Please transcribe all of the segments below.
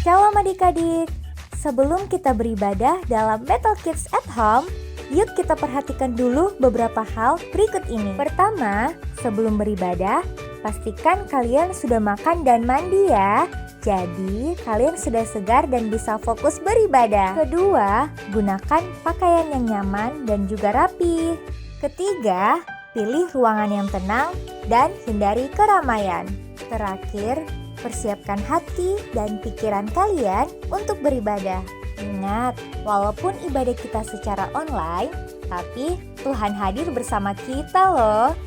Shalom adik-adik, sebelum kita beribadah dalam Battle Kids at Home, yuk kita perhatikan dulu beberapa hal berikut ini. Pertama, sebelum beribadah, pastikan kalian sudah makan dan mandi ya. Jadi, kalian sudah segar dan bisa fokus beribadah. Kedua, gunakan pakaian yang nyaman dan juga rapi. Ketiga, pilih ruangan yang tenang dan hindari keramaian. Terakhir, persiapkan hati dan pikiran kalian untuk beribadah. Ingat, walaupun ibadah kita secara online, tapi Tuhan hadir bersama kita loh.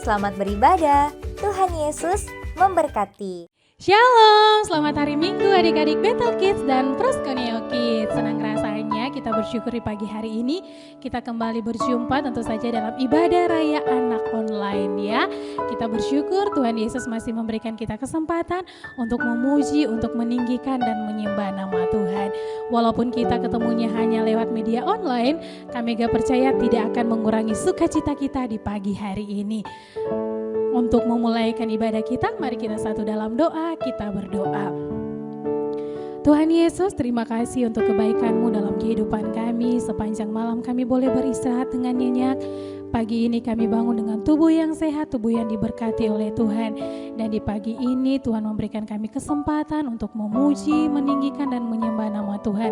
Selamat beribadah, Tuhan Yesus memberkati. Shalom, selamat hari Minggu adik-adik Battle Kids dan Proskuneo Kids. Senang rasanya kita bersyukur di pagi hari ini kita kembali berjumpa tentu saja dalam ibadah raya anak online ya. Kita bersyukur Tuhan Yesus masih memberikan kita kesempatan untuk memuji, untuk meninggikan dan menyembah nama Tuhan. Walaupun kita ketemunya hanya lewat media online, kami gak percaya tidak akan mengurangi sukacita kita di pagi hari ini. Untuk memulaikan ibadah kita, mari kita satu dalam doa, kita berdoa. Tuhan Yesus, terima kasih untuk kebaikan-Mu dalam kehidupan kami. Sepanjang malam kami boleh beristirahat dengan nyenyak. Pagi ini kami bangun dengan tubuh yang sehat, tubuh yang diberkati oleh Tuhan. Dan di pagi ini Tuhan memberikan kami kesempatan untuk memuji, meninggikan dan menyembah nama Tuhan.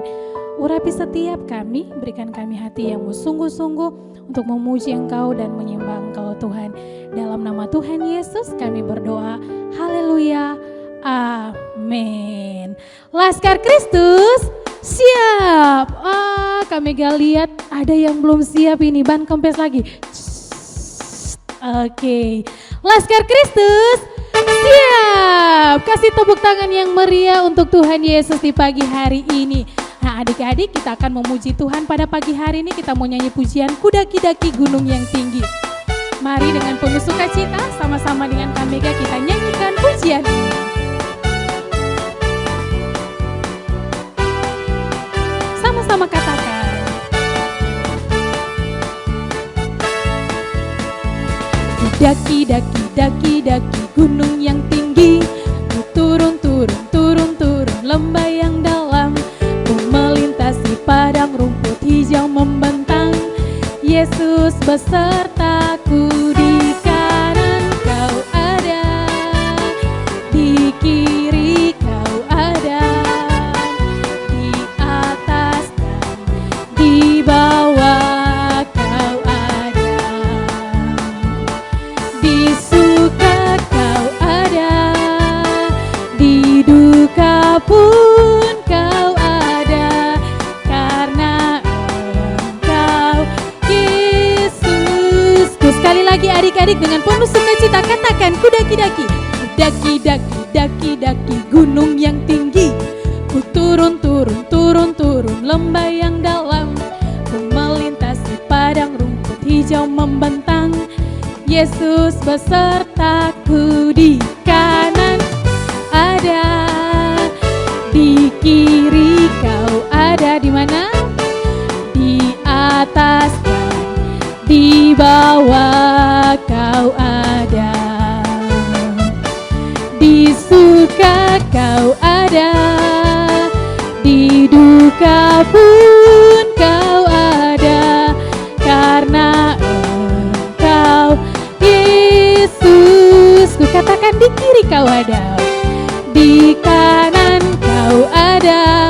Urapi setiap kami, berikan kami hati yang sungguh-sungguh untuk memuji Engkau dan menyembah Engkau Tuhan. Dalam nama Tuhan Yesus kami berdoa. Haleluya. Amin. Laskar Kristus siap. Kami gak lihat ada yang belum siap ini. Ban kempes lagi. Oke. Laskar Kristus siap. Kasih tepuk tangan yang meriah untuk Tuhan Yesus di pagi hari ini. Nah adik-adik, kita akan memuji Tuhan pada pagi hari ini. Kita mau nyanyi pujian Kudaki-daki Gunung yang Tinggi. Mari dengan penuh sukacita sama-sama dengan Kamega kita nyanyikan pujian ini. Sama-sama katakan. Daki-daki gunung yang tinggi, ku turun lembah yang dalam, ku melintasi padang rumput hijau membentang. Yesus besertaku, di kanan Kau ada, di kiri Kau ada, di atas dan di bawah Kau ada, di suka Kau ada, di duka pun Kau ada, karena Engkau Yesus. Sekali lagi adik-adik dengan penuh sukacita katakan kudaki-daki gunung yang tinggi, ku turun lembah yang dalam, ku melintasi padang rumput hijau membentang. Yesus besertaku, di kanan ada, di kiri Kau ada, di mana? Di atas dan di bawah Kau ada, di suka Kau ada, di duka pun Kau ada, karena Engkau Yesus. Ku katakan di kiri Kau ada, di kanan Kau ada,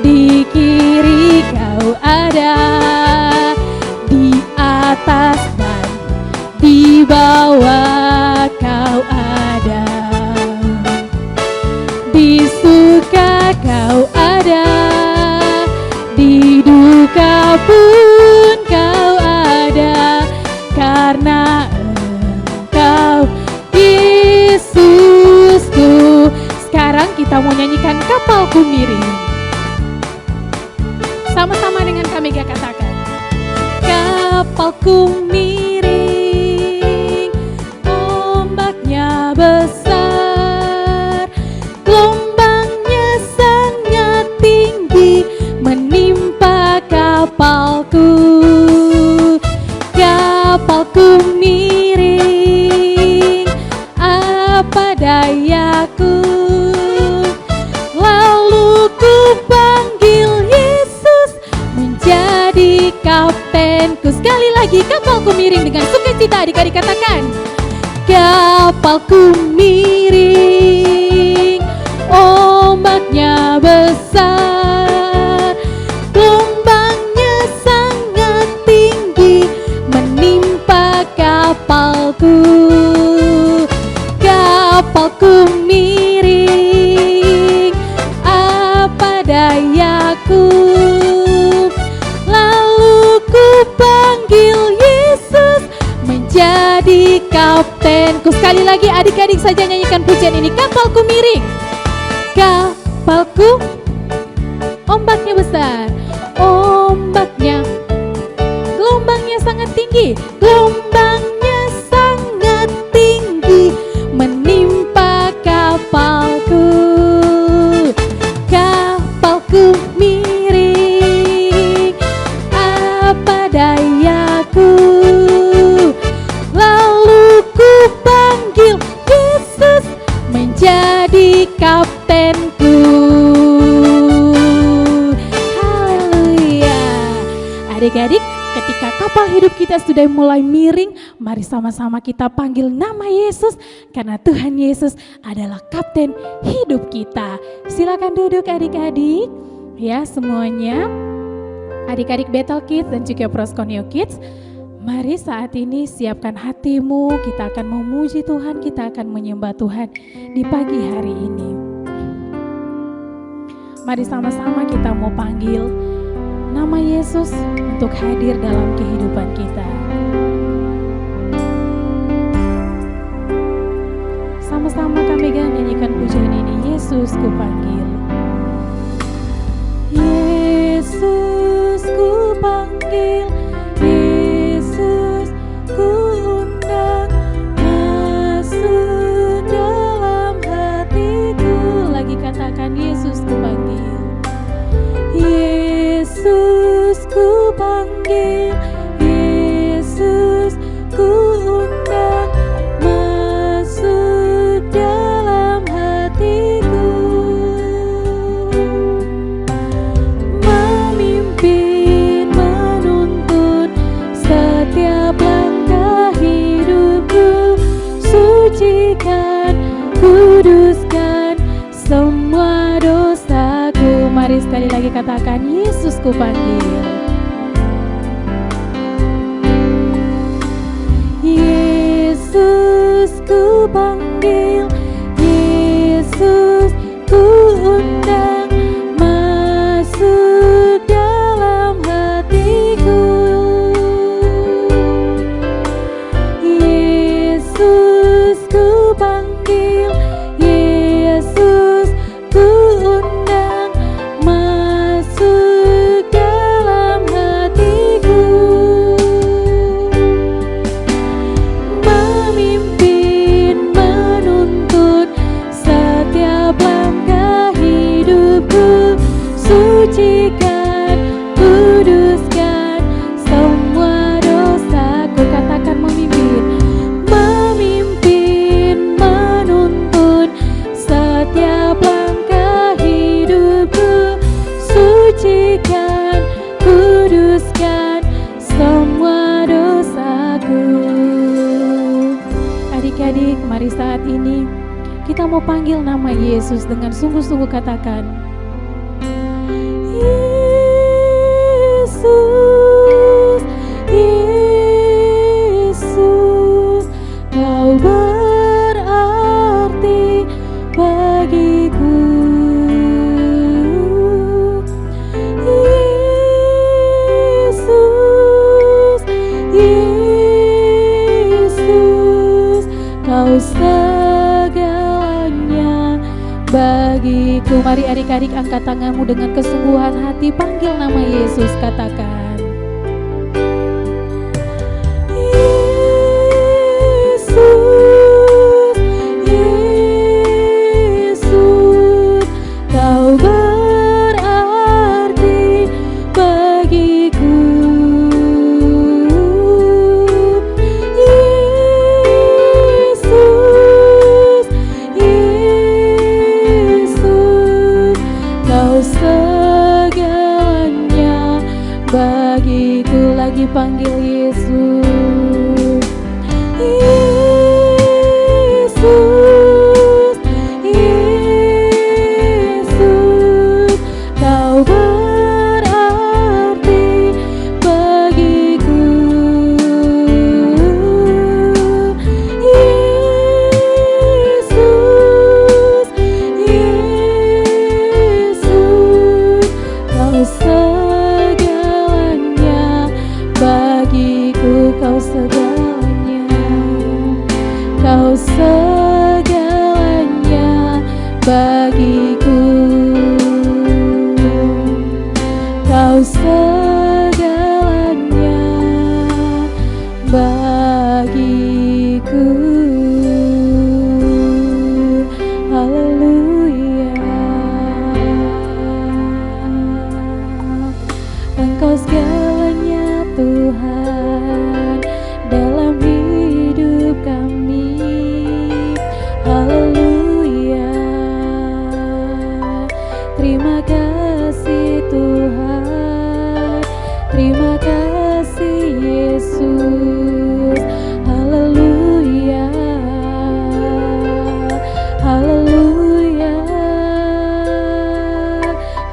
di kiri Kau ada, di atas dan di bawah Kau ada, di suka Kau ada, di duka pun Kau ada, karena Engkau Yesusku. Sekarang kita mau nyanyikan Kapalku Miring. Sama-sama dengan kami gak katakan. Kapalku miring, ombaknya besar, gelombangnya sangat tinggi menimpa kapalku. Kapalku miring, apa dayaku, lagi, kapalku miring dengan sukacita. Adik-adik katakan, kapalku miring, ombaknya besar, gelombangnya sangat tinggi menimpa kapalku. Kapalku miring, apa dayaku? Lalu ku panggil Yesus menjadi kaptenku. Sekali lagi adik-adik saja nyanyikan pujian ini. Kapalku miring, kapalku, ombaknya besar, ombaknya, gelombangnya sangat tinggi, gelombangnya sangat tinggi menimpa kapalku. Kapalku miring, apa dayaku? Lalu ku panggil Yesus menjadi kaptenku. Haleluya. Adik-adik, ketika kapal hidup kita sudah mulai miring, mari sama-sama kita panggil nama Yesus, karena Tuhan Yesus adalah kapten hidup kita. Silakan duduk adik-adik, ya semuanya. Adik-adik Bethel Kids dan juga Proskuneo Kids, mari saat ini siapkan hatimu, kita akan memuji Tuhan, kita akan menyembah Tuhan di pagi hari ini. Mari sama-sama kita mau panggil nama Yesus untuk hadir dalam kehidupan kita. Sama-sama kami nyanyikan pujian ini. Yesus ku panggil, Yesus ku panggil, Yesus ku undang masuk dalam hatiku. Lagi katakan, Yesus ku panggil, Yesus ku panggil, Yesus ku undang masuk dalam hatiku, memimpin, menuntun setiap langkah hidupku, sucikan, kuduskan semua dosaku. Mari sekali lagi katakan, Yesus ku panggil, Yesus ku panggil, Yesus ku undang masuk dalam hatiku, Yesus ku panggil, Yesus ku undang masuk dalam hatiku, memimpin, menuntun setiap langkah hidupku, sucikan, kuduskan semua dosaku. Katakan, memimpin, memimpin, menuntun setiap langkah hidupku, sucikan, kuduskan semua dosaku. Adik-adik, mari saat ini kita mau panggil nama Yesus dengan sungguh-sungguh. Katakan, Yesus, Yesus, Kau berarti bagiku. Yesus, Yesus, Kau segalanya bagiku. Mari adik-adik angkat tanganmu dengan kesungguhan hati, panggil nama Yesus, katakan, Yesus, Yesus, Kau berarti bagiku. Yesus, Yesus, Kau segalanya bagiku. Terima kasih Tuhan, terima kasih Yesus. Haleluya, haleluya,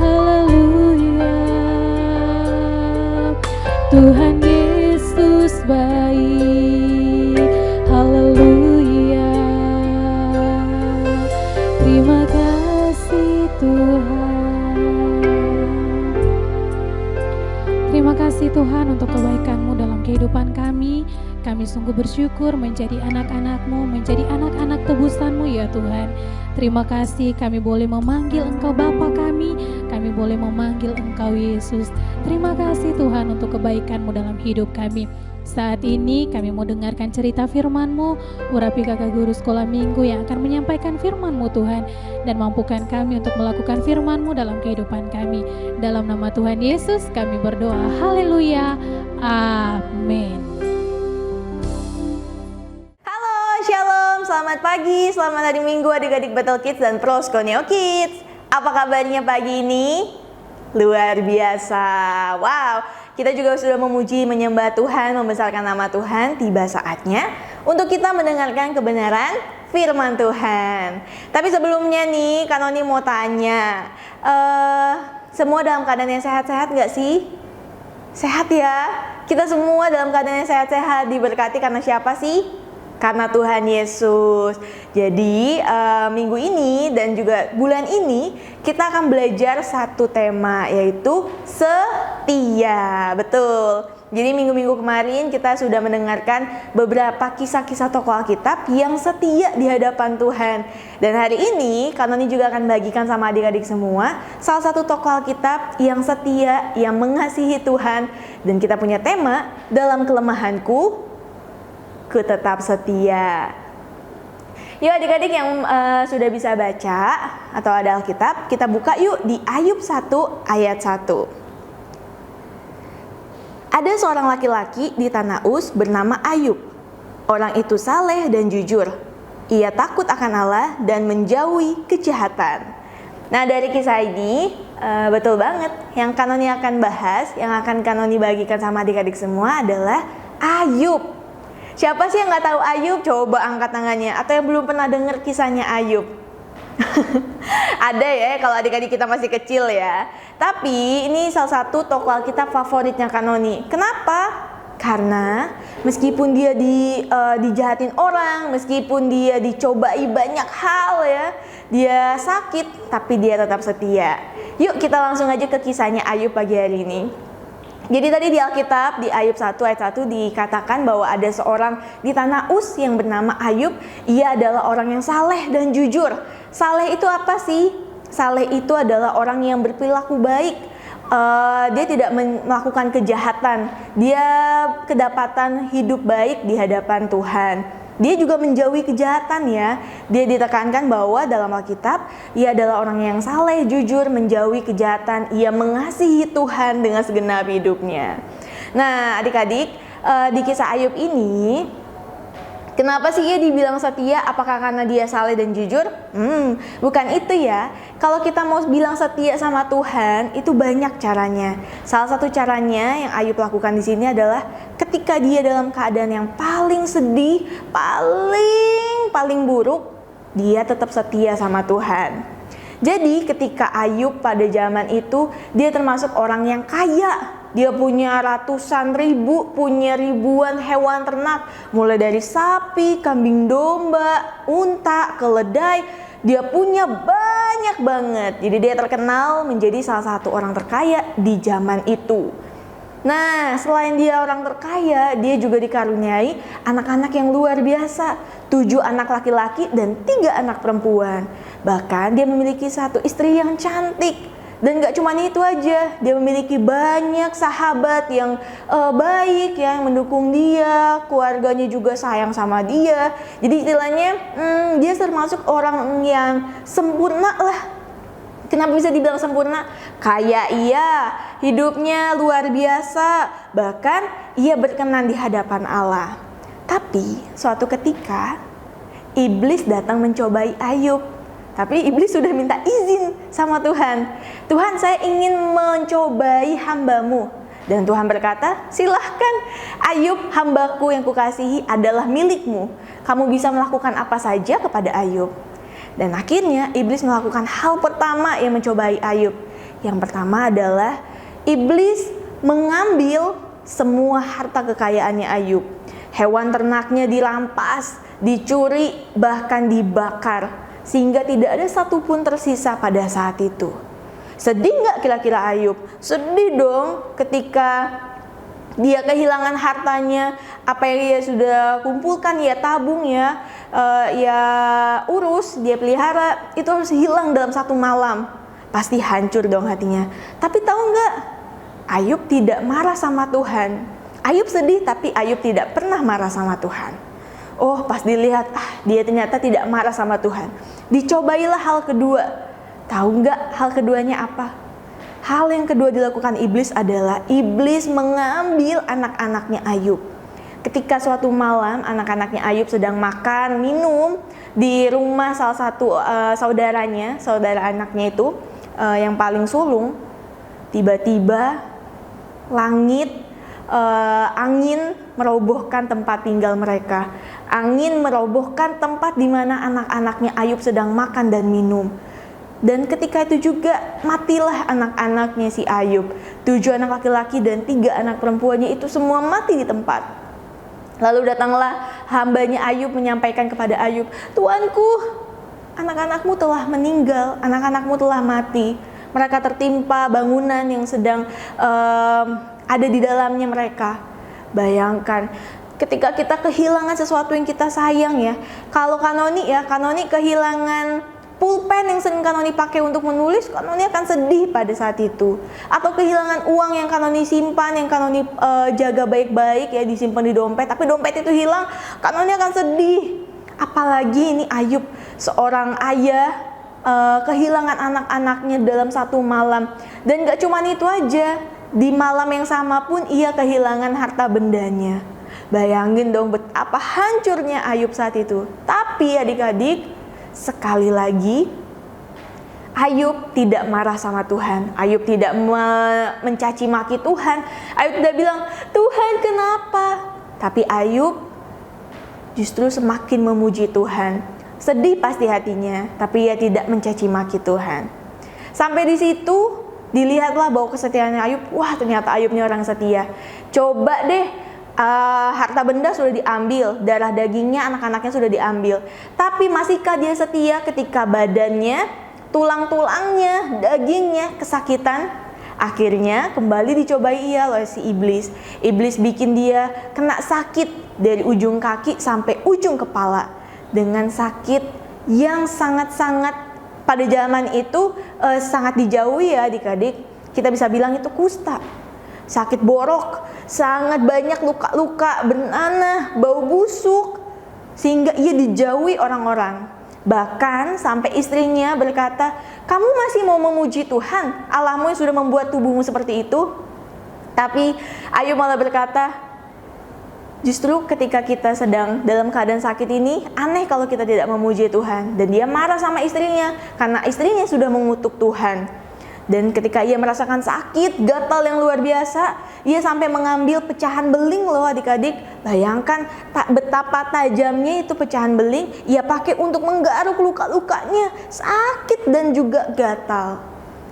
haleluya. Tuhan Yesus baik. Haleluya. Terima kasih Tuhan. Terima kasih Tuhan untuk kebaikan-Mu dalam kehidupan kami. Kami sungguh bersyukur menjadi anak-anak-Mu, menjadi anak-anak tebusan-Mu ya Tuhan. Terima kasih kami boleh memanggil Engkau Bapa kami boleh memanggil Engkau Yesus. Terima kasih Tuhan untuk kebaikan-Mu dalam hidup kami. Saat ini kami mau dengarkan cerita firman-Mu. Urapi kakak guru sekolah minggu yang akan menyampaikan firman-Mu Tuhan, dan mampukan kami untuk melakukan firman-Mu dalam kehidupan kami. Dalam nama Tuhan Yesus kami berdoa. Haleluya. Amin. Halo, Shalom, selamat pagi, selamat hari Minggu adik-adik Battle Kids dan Proskoneo Kids. Apa kabarnya pagi ini? Luar biasa. Wow, kita juga sudah memuji, menyembah Tuhan, membesarkan nama Tuhan. Tiba saatnya untuk kita mendengarkan kebenaran firman Tuhan. Tapi sebelumnya nih, Kanoni mau tanya, semua dalam keadaan yang sehat-sehat gak sih? Sehat ya? Kita semua dalam keadaan yang sehat-sehat, diberkati karena siapa sih? Karena Tuhan Yesus. Jadi minggu ini dan juga bulan ini kita akan belajar satu tema, yaitu setia. Betul. Jadi minggu-minggu kemarin kita sudah mendengarkan beberapa kisah-kisah tokoh Alkitab yang setia di hadapan Tuhan. Dan hari ini Kanoni juga akan bagikan sama adik-adik semua salah satu tokoh Alkitab yang setia, yang mengasihi Tuhan. Dan kita punya tema, dalam kelemahanku ku tetap setia. Yuk adik-adik yang sudah bisa baca atau ada Alkitab, kita buka yuk di Ayub 1 ayat 1. Ada seorang laki-laki di tanah Uz bernama Ayub. Orang itu saleh dan jujur. Ia takut akan Allah dan menjauhi kejahatan. Nah, dari kisah ini betul banget. Yang Kanoni akan bahas, yang akan Kanoni bagikan sama adik-adik semua adalah Ayub. Siapa sih yang nggak tahu Ayub? Coba angkat tangannya. Atau yang belum pernah dengar kisahnya Ayub? Ada ya, kalau adik-adik kita masih kecil ya. Tapi ini salah satu tokoh Alkitab favoritnya Kanoni. Kenapa? Karena meskipun dia dijahatin orang, meskipun dia dicobai banyak hal ya, dia sakit, tapi dia tetap setia. Yuk kita langsung aja ke kisahnya Ayub pagi hari ini. Jadi tadi di Alkitab di Ayub 1 ayat 1 dikatakan bahwa ada seorang di tanah Uz yang bernama Ayub. Ia adalah orang yang saleh dan jujur. Saleh itu apa sih? Saleh itu adalah orang yang berperilaku baik. Dia tidak melakukan kejahatan. Dia kedapatan hidup baik di hadapan Tuhan. Dia juga menjauhi kejahatan ya. Dia ditekankan bahwa dalam Alkitab ia adalah orang yang saleh, jujur, menjauhi kejahatan. Ia mengasihi Tuhan dengan segenap hidupnya. Nah adik-adik, di kisah Ayub ini, kenapa sih ia dibilang setia? Apakah karena dia saleh dan jujur? Bukan itu ya. Kalau kita mau bilang setia sama Tuhan, itu banyak caranya. Salah satu caranya yang Ayub lakukan di sini adalah ketika dia dalam keadaan yang paling sedih, paling buruk, dia tetap setia sama Tuhan. Jadi ketika Ayub pada zaman itu, dia termasuk orang yang kaya. Dia punya ratusan ribu, punya ribuan hewan ternak, mulai dari sapi, kambing domba, unta, keledai. Dia punya banyak banget. Jadi dia terkenal menjadi salah satu orang terkaya di zaman itu. Nah, selain dia orang terkaya, dia juga dikaruniai anak-anak yang luar biasa. 7 anak laki-laki dan 3 anak perempuan. Bahkan dia memiliki 1 istri yang cantik. Dan gak cuma itu aja, dia memiliki banyak sahabat yang baik, yang mendukung dia, keluarganya juga sayang sama dia. Jadi istilahnya dia termasuk orang yang sempurna lah. Kenapa bisa dibilang sempurna? Kaya iya, hidupnya luar biasa, bahkan ia berkenan di hadapan Allah. Tapi suatu ketika iblis datang mencobai Ayub. Tapi iblis sudah minta izin sama Tuhan, "Tuhan, saya ingin mencobai hamba-Mu." Dan Tuhan berkata, "Silahkan, Ayub, hambaku yang kukasihi adalah milikmu. Kamu bisa melakukan apa saja kepada Ayub." Dan akhirnya iblis melakukan hal pertama yang mencobai Ayub. Yang pertama adalah iblis mengambil semua harta kekayaannya Ayub. Hewan ternaknya dirampas, dicuri, bahkan dibakar, sehingga tidak ada satupun tersisa pada saat itu. Sedih nggak kira-kira Ayub? Sedih dong ketika dia kehilangan hartanya, apa yang dia sudah kumpulkan, ya tabung, ya urus, dia pelihara, itu harus hilang dalam satu malam. Pasti hancur dong hatinya. Tapi tahu nggak? Ayub tidak marah sama Tuhan. Ayub sedih, tapi Ayub tidak pernah marah sama Tuhan. Oh, pas dilihat, dia ternyata tidak marah sama Tuhan. Dicobailah hal kedua. Tahu nggak hal keduanya apa? Hal yang kedua dilakukan iblis adalah iblis mengambil anak-anaknya Ayub. Ketika suatu malam anak-anaknya Ayub sedang makan, minum di rumah salah satu saudaranya, saudara anaknya itu yang paling sulung, tiba-tiba langit, angin merobohkan tempat tinggal mereka. Angin merobohkan tempat di mana anak-anaknya Ayub sedang makan dan minum. Dan ketika itu juga matilah anak-anaknya si Ayub. 7 anak laki-laki dan 3 anak perempuannya itu semua mati di tempat. Lalu datanglah hambanya Ayub menyampaikan kepada Ayub, "Tuanku, anak-anakmu telah meninggal, anak-anakmu telah mati. Mereka tertimpa bangunan yang sedang ada di dalamnya mereka." Bayangkan, ketika kita kehilangan sesuatu yang kita sayang ya. Kalau Kanoni kehilangan pulpen yang sering Kanoni pakai untuk menulis, Kanoni akan sedih pada saat itu. Atau kehilangan uang yang Kanoni simpan, yang Kanoni jaga baik-baik ya, disimpan di dompet, tapi dompet itu hilang, Kanoni akan sedih. Apalagi ini Ayub, seorang ayah, kehilangan anak-anaknya dalam satu malam. Dan gak cuma itu aja, di malam yang sama pun ia kehilangan harta bendanya. Bayangin dong betapa hancurnya Ayub saat itu. Tapi adik-adik, sekali lagi Ayub tidak marah sama Tuhan. Ayub tidak mencaci maki Tuhan. Ayub tidak bilang, "Tuhan, kenapa?" Tapi Ayub justru semakin memuji Tuhan. Sedih pasti hatinya, tapi ia tidak mencaci maki Tuhan. Sampai di situ dilihatlah bahwa kesetiaannya Ayub. Wah, ternyata Ayub ini orang setia. Coba deh, harta benda sudah diambil, darah dagingnya, anak-anaknya sudah diambil, tapi masihkah dia setia ketika badannya, tulang-tulangnya, dagingnya kesakitan? Akhirnya kembali dicobai ia oleh si iblis. Iblis bikin dia kena sakit dari ujung kaki sampai ujung kepala, dengan sakit yang sangat-sangat pada zaman itu sangat dijauhi ya adik-adik. Kita bisa bilang itu kusta. Sakit borok, sangat banyak luka-luka, bernanah, bau busuk, sehingga ia dijauhi orang-orang. Bahkan sampai istrinya berkata, "Kamu masih mau memuji Tuhan, Allahmu yang sudah membuat tubuhmu seperti itu?" Tapi Ayub malah berkata, justru ketika kita sedang dalam keadaan sakit ini, aneh kalau kita tidak memuji Tuhan. Dan dia marah sama istrinya, karena istrinya sudah mengutuk Tuhan. Dan ketika ia merasakan sakit, gatal yang luar biasa, ia sampai mengambil pecahan beling loh adik-adik. Bayangkan betapa tajamnya itu pecahan beling, ia pakai untuk menggaruk luka-lukanya, sakit dan juga gatal.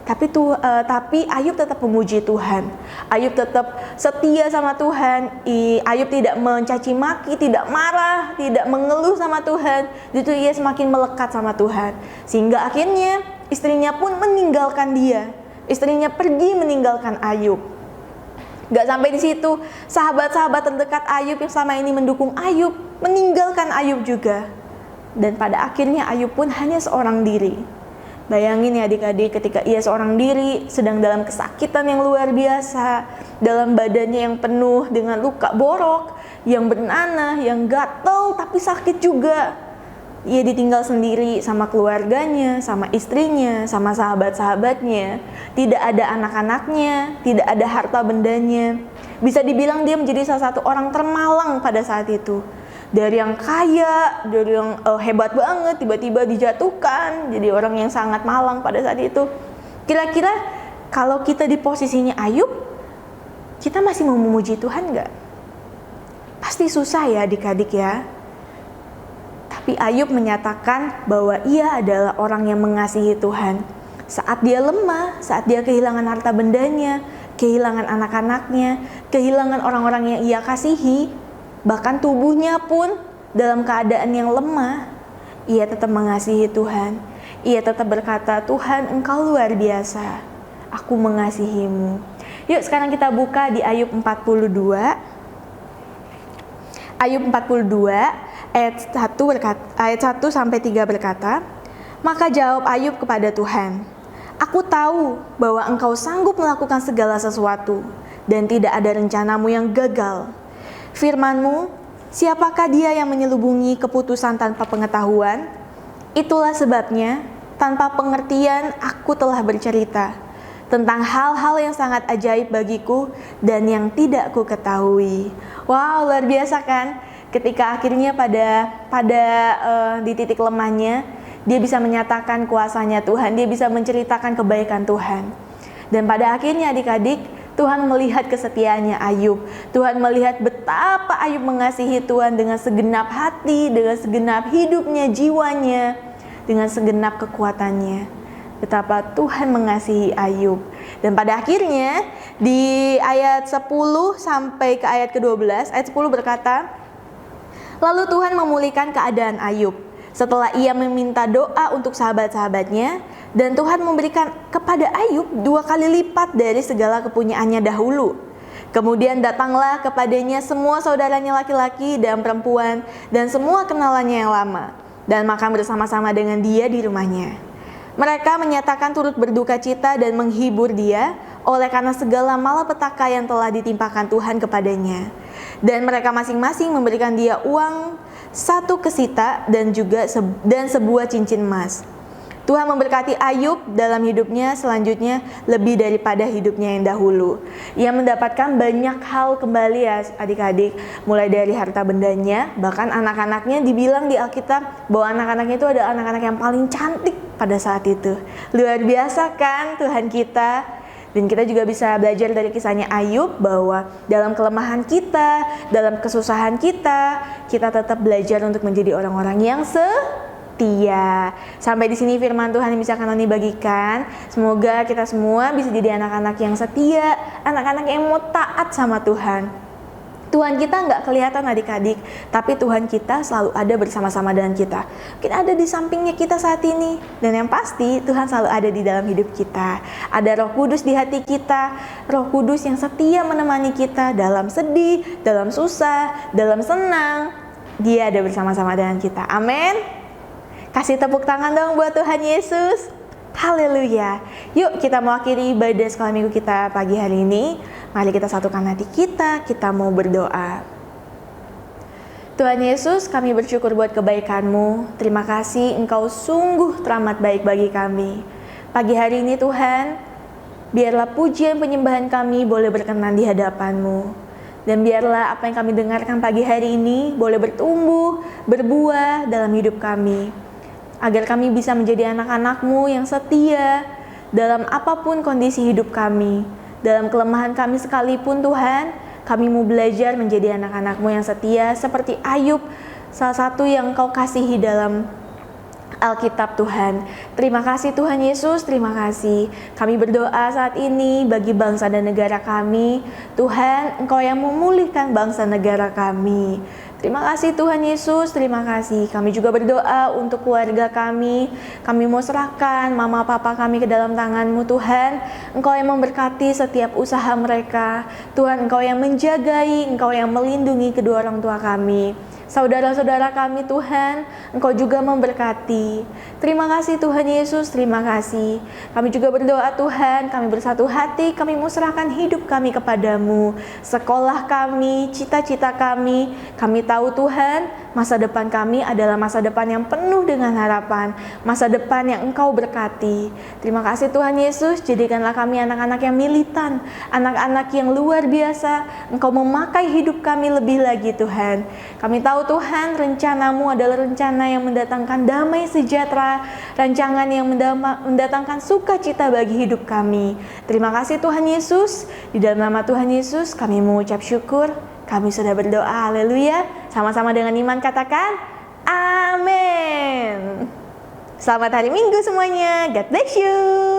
Tapi Ayub tetap memuji Tuhan. Ayub tetap setia sama Tuhan. Ayub tidak mencaci maki, tidak marah, tidak mengeluh sama Tuhan. Justru ia semakin melekat sama Tuhan. Sehingga akhirnya istrinya pun meninggalkan dia. Istrinya pergi meninggalkan Ayub. Gak sampai di situ, sahabat-sahabat terdekat Ayub yang selama ini mendukung Ayub meninggalkan Ayub juga. Dan pada akhirnya Ayub pun hanya seorang diri. Bayangin ya adik-adik, ketika ia seorang diri sedang dalam kesakitan yang luar biasa, dalam badannya yang penuh dengan luka borok, yang bernanah, yang gatal tapi sakit juga. Ia ditinggal sendiri sama keluarganya, sama istrinya, sama sahabat-sahabatnya. Tidak ada anak-anaknya, tidak ada harta bendanya. Bisa dibilang dia menjadi salah satu orang termalang pada saat itu. Dari yang kaya, dari yang hebat banget, tiba-tiba dijatuhkan jadi orang yang sangat malang pada saat itu. Kira-kira kalau kita di posisinya Ayub, kita masih mau memuji Tuhan nggak? Pasti susah ya adik-adik ya. Tapi Ayub menyatakan bahwa ia adalah orang yang mengasihi Tuhan. Saat dia lemah, saat dia kehilangan harta bendanya, kehilangan anak-anaknya, kehilangan orang-orang yang ia kasihi, bahkan tubuhnya pun dalam keadaan yang lemah, ia tetap mengasihi Tuhan. Ia tetap berkata, Tuhan Engkau luar biasa, aku mengasihimu. Yuk sekarang kita buka di Ayub 42. Ayub 42 ayat 1 sampai 3 berkata, maka jawab Ayub kepada Tuhan, aku tahu bahwa Engkau sanggup melakukan segala sesuatu dan tidak ada rencanamu yang gagal. Firman-Mu, siapakah dia yang menyelubungi keputusan tanpa pengetahuan? Itulah sebabnya, tanpa pengertian aku telah bercerita tentang hal-hal yang sangat ajaib bagiku dan yang tidak ku ketahui. Wow, luar biasa kan? Ketika akhirnya di titik lemahnya, dia bisa menyatakan kuasanya Tuhan, dia bisa menceritakan kebaikan Tuhan. Dan pada akhirnya adik-adik, Tuhan melihat kesetiaannya Ayub. Tuhan melihat betapa Ayub mengasihi Tuhan dengan segenap hati, dengan segenap hidupnya, jiwanya, dengan segenap kekuatannya. Betapa Tuhan mengasihi Ayub. Dan pada akhirnya di ayat 10 sampai ke ayat ke-12, ayat 10 berkata, lalu Tuhan memulihkan keadaan Ayub setelah ia meminta doa untuk sahabat-sahabatnya, dan Tuhan memberikan kepada Ayub 2 kali lipat dari segala kepunyaannya dahulu. Kemudian datanglah kepadanya semua saudaranya laki-laki dan perempuan dan semua kenalannya yang lama, dan makan bersama-sama dengan dia di rumahnya. Mereka menyatakan turut berduka cita dan menghibur dia oleh karena segala malapetaka yang telah ditimpakan Tuhan kepadanya. Dan mereka masing-masing memberikan dia uang 1 kesita dan sebuah cincin emas. Tuhan memberkati Ayub dalam hidupnya selanjutnya lebih daripada hidupnya yang dahulu. Ia mendapatkan banyak hal kembali ya adik-adik, mulai dari harta bendanya, bahkan anak-anaknya dibilang di Alkitab bahwa anak-anaknya itu adalah anak-anak yang paling cantik pada saat itu. Luar biasa kan Tuhan kita? Dan kita juga bisa belajar dari kisahnya Ayub bahwa dalam kelemahan kita, dalam kesusahan kita tetap belajar untuk menjadi orang-orang yang setia. Sampai di sini firman Tuhan yang bisa Kanoni bagikan. Semoga kita semua bisa jadi anak-anak yang setia, anak-anak yang mau taat sama Tuhan. Tuhan kita nggak kelihatan adik-adik, tapi Tuhan kita selalu ada bersama-sama dengan kita. Mungkin ada di sampingnya kita saat ini, dan yang pasti Tuhan selalu ada di dalam hidup kita. Ada Roh Kudus di hati kita, Roh Kudus yang setia menemani kita dalam sedih, dalam susah, dalam senang. Dia ada bersama-sama dengan kita. Amin. Kasih tepuk tangan dong buat Tuhan Yesus. Haleluya. Yuk kita mau akhiri ibadah sekolah minggu kita pagi hari ini. Mari kita satukan hati kita mau berdoa. Tuhan Yesus, kami bersyukur buat kebaikan-Mu. Terima kasih Engkau sungguh teramat baik bagi kami. Pagi hari ini Tuhan, biarlah pujian penyembahan kami boleh berkenan di hadapan-Mu. Dan biarlah apa yang kami dengarkan pagi hari ini boleh bertumbuh, berbuah dalam hidup kami. Agar kami bisa menjadi anak-anak-Mu yang setia dalam apapun kondisi hidup kami. Dalam kelemahan kami sekalipun Tuhan, kami mau belajar menjadi anak-anak-Mu yang setia seperti Ayub, salah satu yang Kau kasihi dalam Alkitab Tuhan. Terima kasih Tuhan Yesus, terima kasih. Kami berdoa saat ini bagi bangsa dan negara kami. Tuhan, Engkau yang memulihkan bangsa negara kami. Terima kasih Tuhan Yesus, terima kasih. Kami juga berdoa untuk keluarga kami. Kami mau serahkan mama papa kami ke dalam tangan-Mu Tuhan. Engkau yang memberkati setiap usaha mereka. Tuhan, Engkau yang menjagai, Engkau yang melindungi kedua orang tua kami. Saudara-saudara kami Tuhan, Engkau juga memberkati. Terima kasih Tuhan Yesus, terima kasih. Kami juga berdoa Tuhan, kami bersatu hati, kami mau serahkan hidup kami kepadamu. Sekolah kami, cita-cita kami tahu Tuhan, masa depan kami adalah masa depan yang penuh dengan harapan. Masa depan yang Engkau berkati. Terima kasih Tuhan Yesus, jadikanlah kami anak-anak yang militan, anak-anak yang luar biasa. Engkau memakai hidup kami lebih lagi Tuhan. Kami tahu tahu Tuhan, rencana-Mu adalah rencana yang mendatangkan damai sejahtera, rancangan yang mendatangkan sukacita bagi hidup kami. Terima kasih Tuhan Yesus. Di dalam nama Tuhan Yesus kami mengucap syukur. Kami sudah berdoa, haleluya. Sama-sama dengan iman katakan, amin. Selamat hari Minggu semuanya. God bless you.